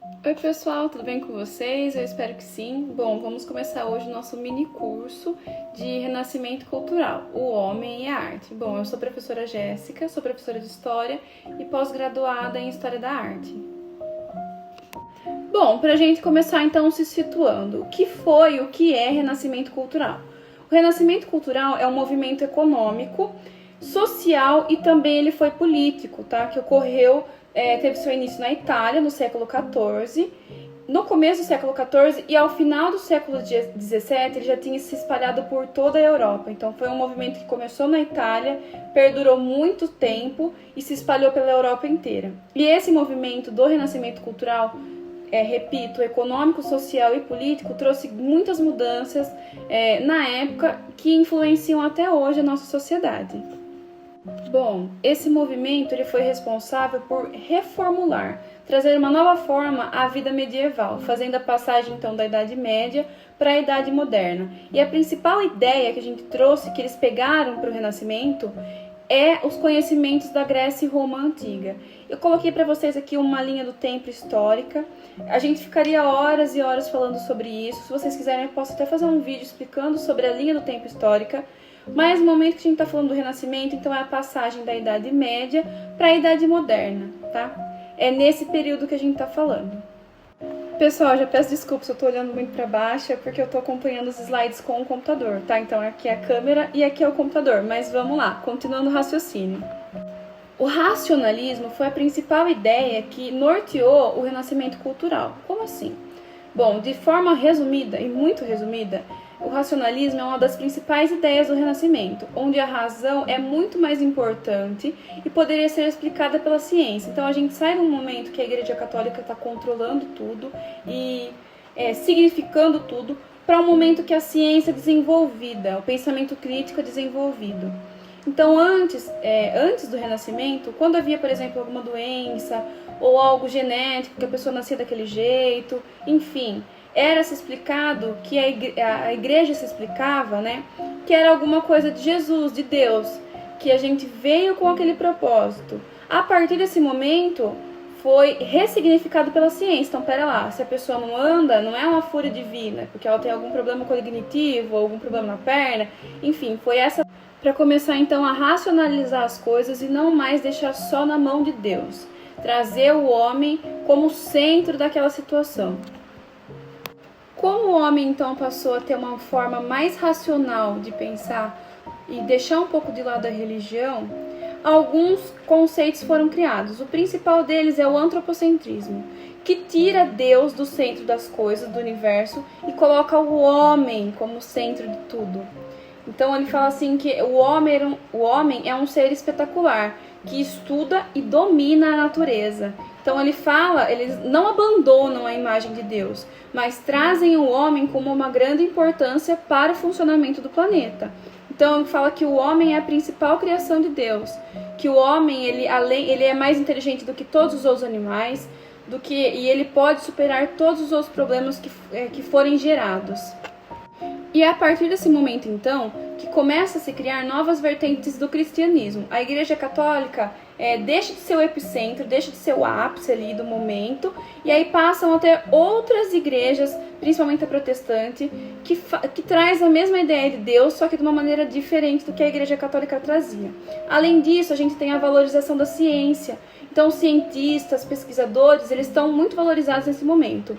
Oi pessoal, tudo bem com vocês? Eu espero que sim. Bom, vamos começar hoje o nosso mini curso de Renascimento Cultural, o Homem e a Arte. Bom, eu sou a professora Jéssica, sou professora de História e pós-graduada em História da Arte. Bom, para a gente começar então se situando, o que é Renascimento Cultural? O Renascimento Cultural é um movimento econômico, social e também ele foi político, tá? Que ocorreu, teve seu início na Itália no século XIV, no começo do século XIV e ao final do século XVII ele já tinha se espalhado por toda a Europa. Então foi um movimento que começou na Itália, perdurou muito tempo e se espalhou pela Europa inteira. E esse movimento do Renascimento Cultural, repito, econômico, social e político, trouxe muitas mudanças na época que influenciam até hoje a nossa sociedade. Bom, esse movimento ele foi responsável por reformular, trazer uma nova forma à vida medieval, fazendo a passagem então da Idade Média para a Idade Moderna. E a principal ideia que a gente trouxe, que eles pegaram para o Renascimento, é os conhecimentos da Grécia e Roma antiga. Eu coloquei para vocês aqui uma linha do tempo histórica. A gente ficaria horas e horas falando sobre isso. Se vocês quiserem, eu posso até fazer um vídeo explicando sobre a linha do tempo histórica. Mas no momento que a gente está falando do Renascimento, então é a passagem da Idade Média para a Idade Moderna, tá? É nesse período que a gente está falando. Pessoal, já peço desculpas se eu estou olhando muito para baixo, é porque eu estou acompanhando os slides com o computador, tá? Então aqui é a câmera e aqui é o computador, mas vamos lá, continuando o raciocínio. O racionalismo foi a principal ideia que norteou o Renascimento cultural. Como assim? Bom, de forma resumida, e muito resumida, o racionalismo é uma das principais ideias do Renascimento, onde a razão é muito mais importante e poderia ser explicada pela ciência. Então a gente sai de um momento que a Igreja Católica está controlando tudo e significando tudo, para um momento que a ciência é desenvolvida, o pensamento crítico é desenvolvido. Então antes do Renascimento, quando havia, por exemplo, alguma doença ou algo genético, que a pessoa nascia daquele jeito, enfim, era-se explicado, que a igreja se explicava, né, que era alguma coisa de Jesus, de Deus, que a gente veio com aquele propósito. A partir desse momento, foi ressignificado pela ciência. Então, pera lá, se a pessoa não anda, não é uma fúria divina, porque ela tem algum problema cognitivo, ou algum problema na perna, enfim, foi essa para começar então a racionalizar as coisas e não mais deixar só na mão de Deus. Trazer o homem como centro daquela situação. Como o homem então passou a ter uma forma mais racional de pensar e deixar um pouco de lado a religião, alguns conceitos foram criados. O principal deles é o antropocentrismo, que tira Deus do centro das coisas, do universo, e coloca o homem como centro de tudo. Então ele fala assim que o homem é um ser espetacular, que estuda e domina a natureza. Então eles não abandonam a imagem de Deus, mas trazem o homem como uma grande importância para o funcionamento do planeta. Então ele fala que o homem é a principal criação de Deus, que o homem ele é mais inteligente do que todos os outros animais, e ele pode superar todos os outros problemas que forem gerados. E é a partir desse momento, então, que começa a se criar novas vertentes do cristianismo. A Igreja Católica deixa de ser o epicentro, deixa de ser o ápice ali do momento, e aí passam a ter outras igrejas, principalmente a protestante, que traz a mesma ideia de Deus, só que de uma maneira diferente do que a Igreja Católica trazia. Além disso, a gente tem a valorização da ciência. Então, cientistas, pesquisadores, eles estão muito valorizados nesse momento.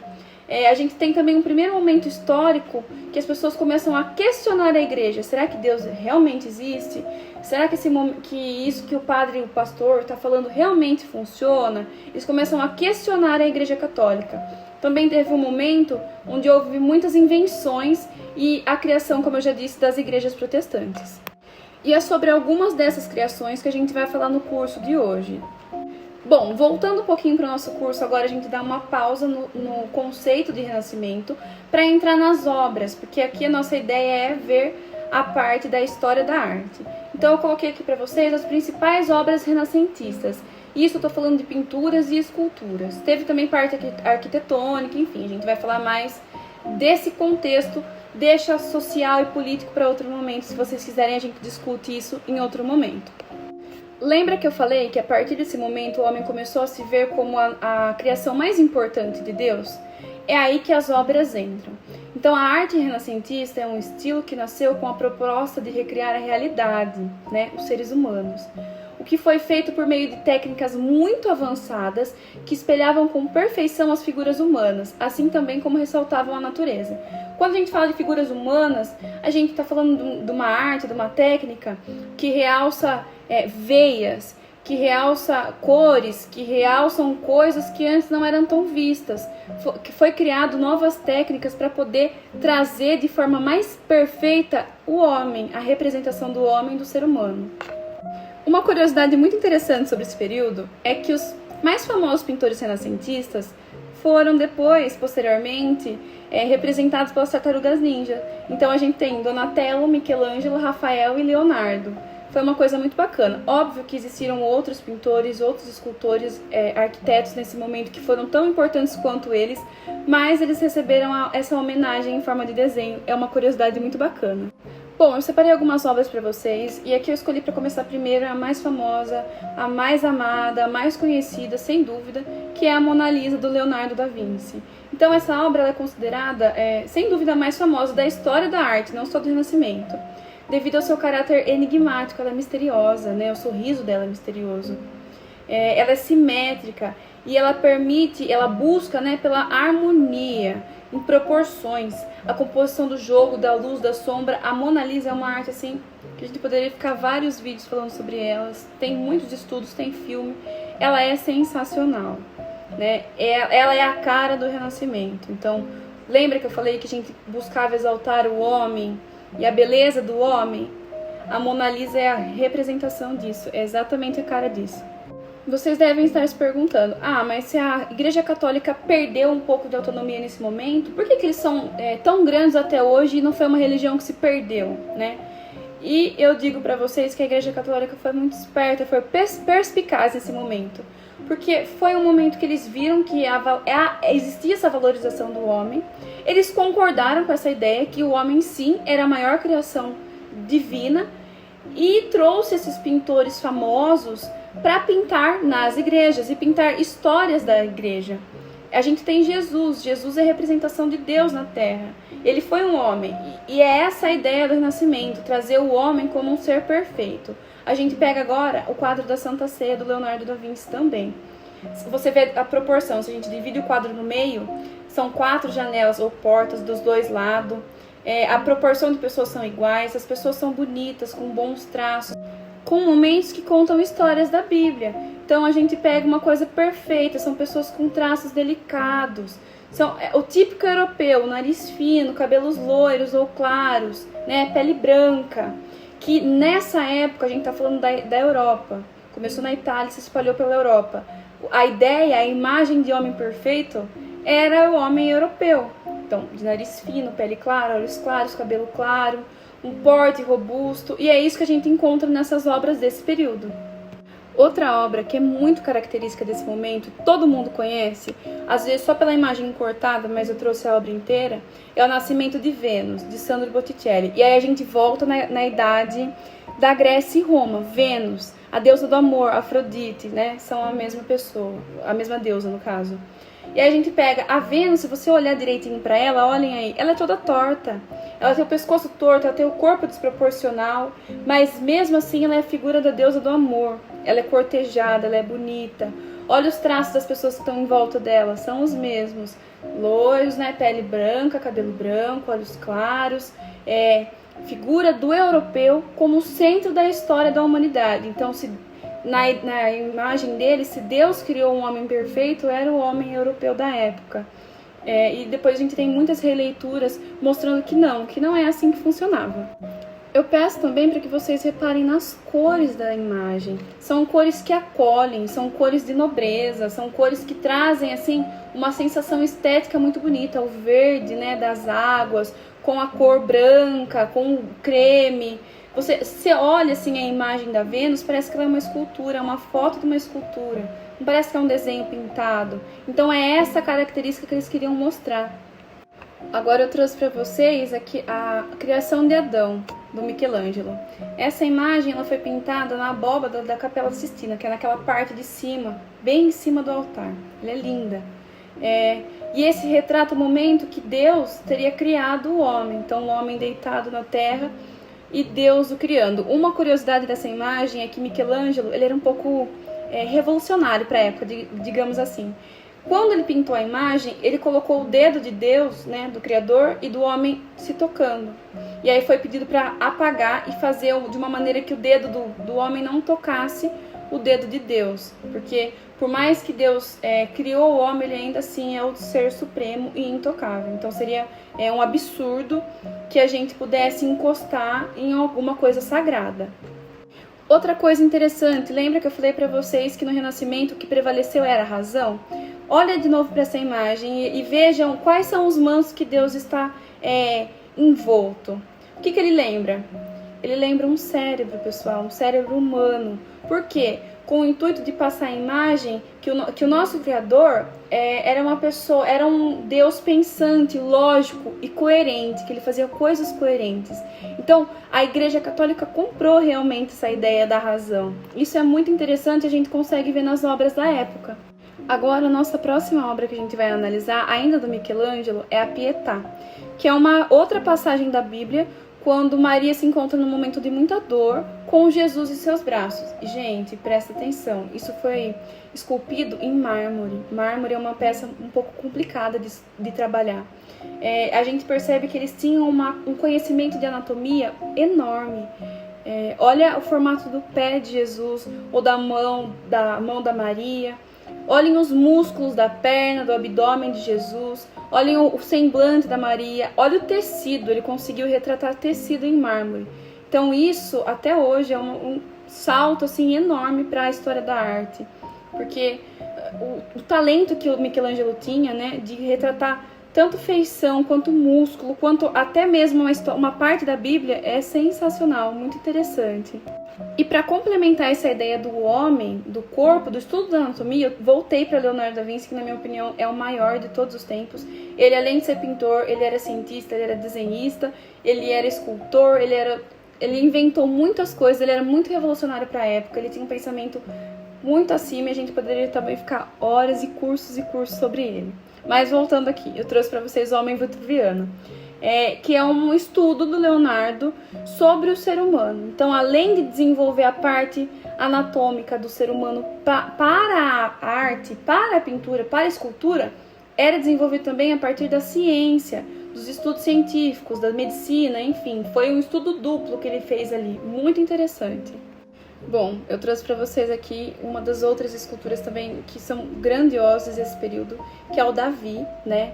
A gente tem também um primeiro momento histórico que as pessoas começam a questionar a igreja. Será que Deus realmente existe? Será que isso que o padre e o pastor está falando realmente funciona? Eles começam a questionar a igreja católica. Também teve um momento onde houve muitas invenções e a criação, como eu já disse, das igrejas protestantes. E é sobre algumas dessas criações que a gente vai falar no curso de hoje. Bom, voltando um pouquinho para o nosso curso, agora a gente dá uma pausa no conceito de renascimento para entrar nas obras, porque aqui a nossa ideia é ver a parte da história da arte. Então eu coloquei aqui para vocês as principais obras renascentistas. Isso eu estou falando de pinturas e esculturas. Teve também parte arquitetônica, enfim, a gente vai falar mais desse contexto, deixa social e político para outro momento. Se vocês quiserem, a gente discute isso em outro momento. Lembra que eu falei que a partir desse momento o homem começou a se ver como a criação mais importante de Deus? É aí que as obras entram. Então a arte renascentista é um estilo que nasceu com a proposta de recriar a realidade, né, os seres humanos. O que foi feito por meio de técnicas muito avançadas que espelhavam com perfeição as figuras humanas, assim também como ressaltavam a natureza. Quando a gente fala de figuras humanas, a gente está falando de uma arte, de uma técnica que realça veias, que realça cores, que realçam coisas que antes não eram tão vistas. Que foi criado novas técnicas para poder trazer de forma mais perfeita o homem, a representação do homem, do ser humano. Uma curiosidade muito interessante sobre esse período é que os mais famosos pintores renascentistas foram depois, posteriormente, representados pelas tartarugas ninja. Então a gente tem Donatello, Michelangelo, Rafael e Leonardo. Foi uma coisa muito bacana. Óbvio que existiram outros pintores, outros escultores, arquitetos nesse momento que foram tão importantes quanto eles, mas eles receberam essa homenagem em forma de desenho. É uma curiosidade muito bacana. Bom, eu separei algumas obras para vocês e aqui eu escolhi para começar primeiro a mais famosa, a mais amada, a mais conhecida, sem dúvida, que é a Mona Lisa do Leonardo da Vinci. Então essa obra ela é considerada, sem dúvida, a mais famosa da história da arte, não só do Renascimento, devido ao seu caráter enigmático, ela é misteriosa, né? O sorriso dela é misterioso. Ela é simétrica e ela busca, né, pela harmonia, em proporções, a composição do jogo, da luz, da sombra. A Mona Lisa é uma arte assim que a gente poderia ficar vários vídeos falando sobre elas. Tem muitos estudos, tem filme. Ela é sensacional, né? Ela é a cara do Renascimento. Então, lembra que eu falei que a gente buscava exaltar o homem e a beleza do homem? A Mona Lisa é a representação disso, é exatamente a cara disso. Vocês devem estar se perguntando, mas se a Igreja Católica perdeu um pouco de autonomia nesse momento, por que eles são tão grandes até hoje e não foi uma religião que se perdeu, né? E eu digo para vocês que a Igreja Católica foi muito esperta, foi perspicaz nesse momento, porque foi um momento que eles viram que existia essa valorização do homem, eles concordaram com essa ideia que o homem sim era a maior criação divina e trouxe esses pintores famosos para pintar nas igrejas e pintar histórias da igreja. A gente tem Jesus é a representação de Deus na Terra. Ele foi um homem e é essa a ideia do Renascimento, trazer o homem como um ser perfeito. A gente pega agora o quadro da Santa Ceia do Leonardo da Vinci também. Você vê a proporção, se a gente divide o quadro no meio, são 4 janelas ou portas dos dois lados. A proporção de pessoas são iguais, as pessoas são bonitas, com bons traços, com momentos que contam histórias da Bíblia. Então a gente pega uma coisa perfeita, são pessoas com traços delicados, são o típico europeu, nariz fino, cabelos loiros ou claros, né, pele branca, que nessa época a gente está falando da Europa, começou na Itália e se espalhou pela Europa. A ideia, a imagem de homem perfeito era o homem europeu, então de nariz fino, pele clara, olhos claros, cabelo claro, um porte robusto, e é isso que a gente encontra nessas obras desse período. Outra obra que é muito característica desse momento, todo mundo conhece, às vezes só pela imagem cortada, mas eu trouxe a obra inteira, é O Nascimento de Vênus, de Sandro Botticelli. E aí a gente volta na idade da Grécia e Roma. Vênus, a deusa do amor, Afrodite, né, são a mesma pessoa, a mesma deusa no caso. E aí a gente pega a Vênus, se você olhar direitinho para ela, olhem aí, ela é toda torta. Ela tem o pescoço torto, ela tem o corpo desproporcional, mas mesmo assim ela é a figura da deusa do amor. Ela é cortejada, ela é bonita. Olha os traços das pessoas que estão em volta dela, são os mesmos. Loiros, né, pele branca, cabelo branco, olhos claros. Figura do europeu como centro da história da humanidade. Então, na imagem dele, se Deus criou um homem perfeito, era o homem europeu da época. E depois a gente tem muitas releituras mostrando que não é assim que funcionava. Eu peço também para que vocês reparem nas cores da imagem. São cores que acolhem, são cores de nobreza, são cores que trazem assim uma sensação estética muito bonita. O verde, né, das águas, com a cor branca, com o creme. Você olha assim a imagem da Vênus, parece que ela é uma escultura, é uma foto de uma escultura. Não parece que é um desenho pintado. Então é essa característica que eles queriam mostrar. Agora eu trouxe para vocês aqui a criação de Adão, do Michelangelo. Essa imagem ela foi pintada na abóbada da Capela Sistina, que é naquela parte de cima, bem em cima do altar. Ela é linda. E esse retrata o momento que Deus teria criado o homem. Então, o homem deitado na terra e Deus o criando. Uma curiosidade dessa imagem é que Michelangelo ele era um pouco revolucionário para a época, digamos assim. Quando ele pintou a imagem, ele colocou o dedo de Deus, né, do Criador, e do homem se tocando. E aí foi pedido para apagar e fazer de uma maneira que o dedo do homem não tocasse o dedo de Deus. Porque por mais que Deus criou o homem, ele ainda assim é o ser supremo e intocável. Então seria um absurdo que a gente pudesse encostar em alguma coisa sagrada. Outra coisa interessante, lembra que eu falei para vocês que no Renascimento o que prevaleceu era a razão? Olha de novo para essa imagem e vejam quais são os mantos que Deus está envolto. O que ele lembra? Ele lembra um cérebro, pessoal, um cérebro humano. Por quê? Com o intuito de passar a imagem que o nosso Criador era uma pessoa, era um Deus pensante, lógico e coerente, que ele fazia coisas coerentes. Então, a Igreja Católica comprou realmente essa ideia da razão. Isso é muito interessante, a gente consegue ver nas obras da época. Agora, a nossa próxima obra que a gente vai analisar, ainda do Michelangelo, é a Pietà, que é uma outra passagem da Bíblia, quando Maria se encontra num momento de muita dor com Jesus em seus braços. E, gente, presta atenção, isso foi esculpido em mármore. Mármore é uma peça um pouco complicada de trabalhar. A gente percebe que eles tinham um conhecimento de anatomia enorme. Olha o formato do pé de Jesus, ou da mão da Maria. Olhem os músculos da perna, do abdômen de Jesus. Olhem o semblante da Maria. Olha o tecido, ele conseguiu retratar tecido em mármore. Então isso, até hoje, é um salto assim, enorme para a história da arte. Porque o talento que o Michelangelo tinha, né, de retratar tanto feição, quanto músculo, quanto até mesmo uma parte da Bíblia é sensacional, muito interessante. E para complementar essa ideia do homem, do corpo, do estudo da anatomia, eu voltei para Leonardo da Vinci, que na minha opinião é o maior de todos os tempos. Ele, além de ser pintor, ele era cientista, ele era desenhista, ele era escultor, ele inventou muitas coisas, ele era muito revolucionário para a época, ele tinha um pensamento muito acima e a gente poderia também ficar horas e cursos sobre ele. Mas voltando aqui, eu trouxe para vocês o Homem Vitruviano, que é um estudo do Leonardo sobre o ser humano. Então, além de desenvolver a parte anatômica do ser humano para a arte, para a pintura, para a escultura, era desenvolvido também a partir da ciência, dos estudos científicos, da medicina, enfim. Foi um estudo duplo que ele fez ali, muito interessante. Bom, eu trouxe para vocês aqui uma das outras esculturas também que são grandiosas desse período, que é o Davi, né?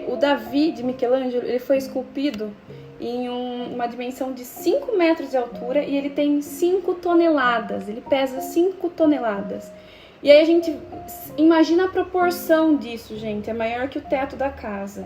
O Davi de Michelangelo, ele foi esculpido em uma dimensão de 5 metros de altura e ele tem 5 toneladas, ele pesa 5 toneladas. E aí a gente imagina a proporção disso, gente, é maior que o teto da casa.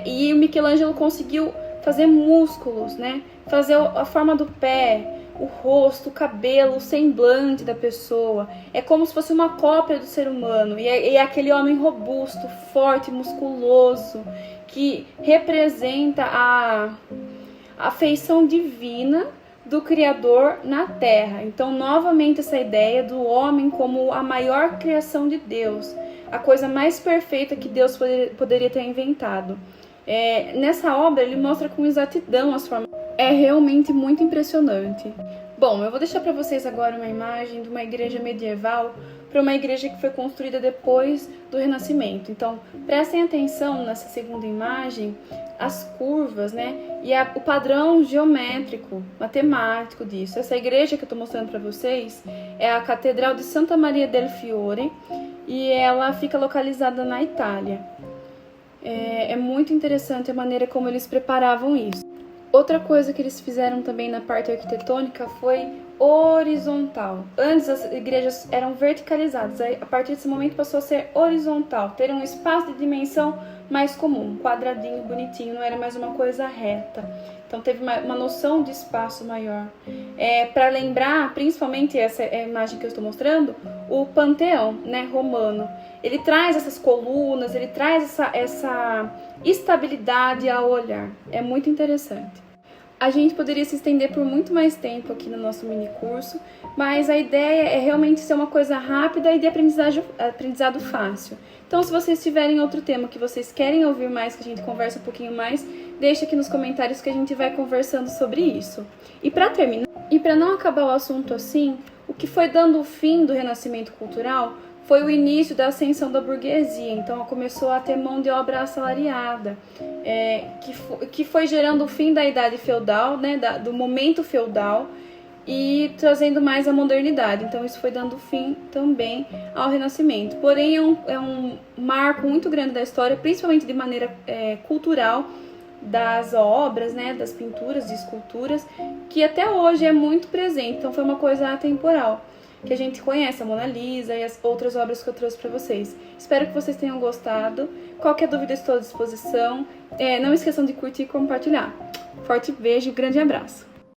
E o Michelangelo conseguiu fazer músculos, né? Fazer a forma do pé, o rosto, o cabelo, o semblante da pessoa. É como se fosse uma cópia do ser humano. E é aquele homem robusto, forte, musculoso, que representa a feição divina do Criador na Terra. Então, novamente, essa ideia do homem como a maior criação de Deus, a coisa mais perfeita que Deus poderia ter inventado. Nessa obra, ele mostra com exatidão as formas. É realmente muito impressionante. Bom, eu vou deixar para vocês agora uma imagem de uma igreja medieval para uma igreja que foi construída depois do Renascimento. Então, prestem atenção nessa segunda imagem, as curvas, né? E o padrão geométrico, matemático disso. Essa igreja que eu estou mostrando para vocês é a Catedral de Santa Maria del Fiore e ela fica localizada na Itália. É muito interessante a maneira como eles preparavam isso. Outra coisa que eles fizeram também na parte arquitetônica foi horizontal. Antes as igrejas eram verticalizadas, a partir desse momento passou a ser horizontal, ter um espaço de dimensão mais comum, quadradinho, bonitinho, não era mais uma coisa reta. Então teve uma noção de espaço maior. Para lembrar, principalmente essa imagem que eu estou mostrando, o Panteão, né, romano. Ele traz essas colunas, ele traz essa estabilidade ao olhar. É muito interessante. A gente poderia se estender por muito mais tempo aqui no nosso mini curso, mas a ideia é realmente ser uma coisa rápida e de aprendizado fácil. Então, se vocês tiverem outro tema que vocês querem ouvir mais, que a gente conversa um pouquinho mais, deixa aqui nos comentários que a gente vai conversando sobre isso. E para terminar, e para não acabar o assunto assim, o que foi dando o fim do renascimento cultural foi o início da ascensão da burguesia. Então começou a ter mão de obra assalariada, que foi gerando o fim da idade feudal, né, do momento feudal, e trazendo mais a modernidade. Então isso foi dando fim também ao Renascimento. Porém é um marco muito grande da história, principalmente de maneira cultural, das obras, né, das pinturas, de esculturas, que até hoje é muito presente. Então foi uma coisa atemporal, que a gente conhece, a Mona Lisa e as outras obras que eu trouxe para vocês. Espero que vocês tenham gostado. Qualquer dúvida, estou à disposição. Não esqueçam de curtir e compartilhar. Forte beijo e grande abraço!